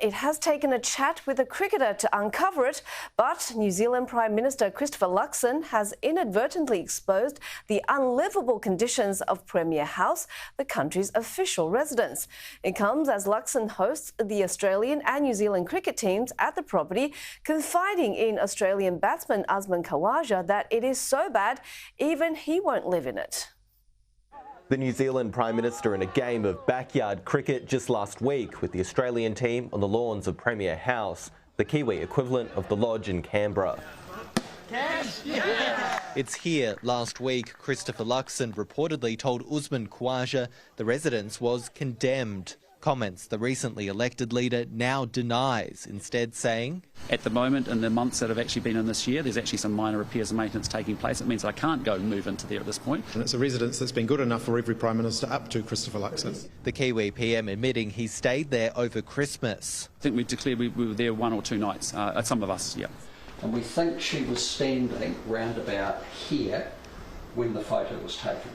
it has taken a chat with a cricketer to uncover it, but New Zealand Prime Minister Mr Luxon has inadvertently exposed the unlivable conditions of Premier House, the country's official residence. It comes as Luxon hosts the Australian and New Zealand cricket teams at the property, confiding in Australian batsman Usman Khawaja that it is so bad even he won't live in it. The New Zealand Prime Minister in a game of backyard cricket just last week with the Australian team on the lawns of Premier House, the Kiwi equivalent of the Lodge in Canberra. It's here last week Mr Luxon reportedly told Usman Khawaja the residence was condemned. Comments the recently elected leader now denies, instead saying, "At the moment, in the months that have actually been in this year, there's actually some minor repairs and maintenance taking place. It means I can't go and move into there at this point." And it's a residence that's been good enough for every Prime Minister up to Mr Luxon. The Kiwi PM admitting he stayed there over Christmas. I think we declared we were there 1 or 2 nights, some of us, yeah. And we think she was standing round about here when the photo was taken.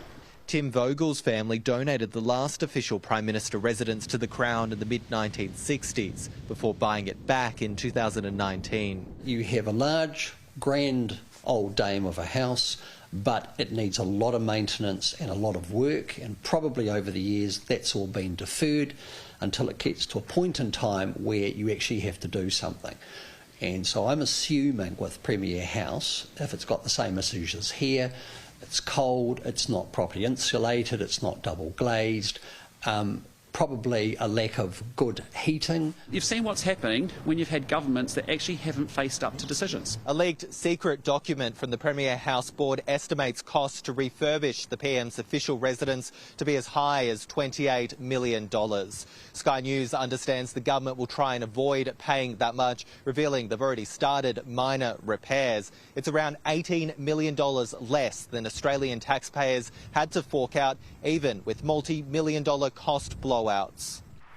Tim Vogel's family donated the last official Prime Minister residence to the Crown in the mid-1960s before buying it back in 2019. You have a large, grand old dame of a house, but it needs a lot of maintenance and a lot of work, and probably over the years that's all been deferred until it gets to a point in time where you actually have to do something. And so I'm assuming with Premier House, if it's got the same issues as here, it's cold, it's not properly insulated, it's not double glazed, probably a lack of good heating. You've seen what's happening when you've had governments that actually haven't faced up to decisions. A leaked secret document from the Premier House Board estimates costs to refurbish the PM's official residence to be as high as $28 million. Sky News understands the government will try and avoid paying that much, revealing they've already started minor repairs. It's around $18 million less than Australian taxpayers had to fork out, even with multi-million-dollar cost blowouts.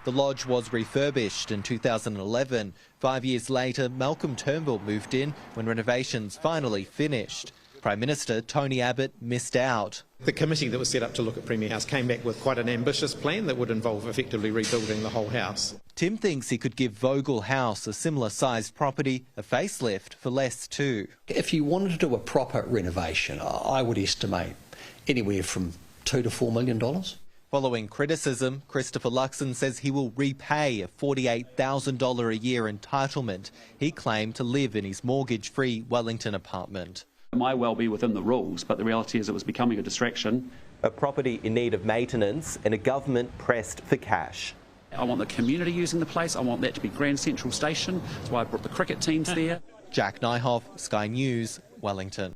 The Lodge was refurbished in 2011. 5 years later, Malcolm Turnbull moved in when renovations finally finished. Prime Minister Tony Abbott missed out. The committee that was set up to look at Premier House came back with quite an ambitious plan that would involve effectively rebuilding the whole house. Tim thinks he could give Vogel House, a similar-sized property, a facelift for less too. If you wanted to do a proper renovation, I would estimate anywhere from $2 to $4 million. Following criticism, Mr Luxon says he will repay a $48,000 a year entitlement he claimed to live in his mortgage-free Wellington apartment. It might well be within the rules, but the reality is it was becoming a distraction. A property in need of maintenance and a government pressed for cash. I want the community using the place. I want that to be Grand Central Station. That's why I brought the cricket teams there. Jack Nyhoff, Sky News, Wellington.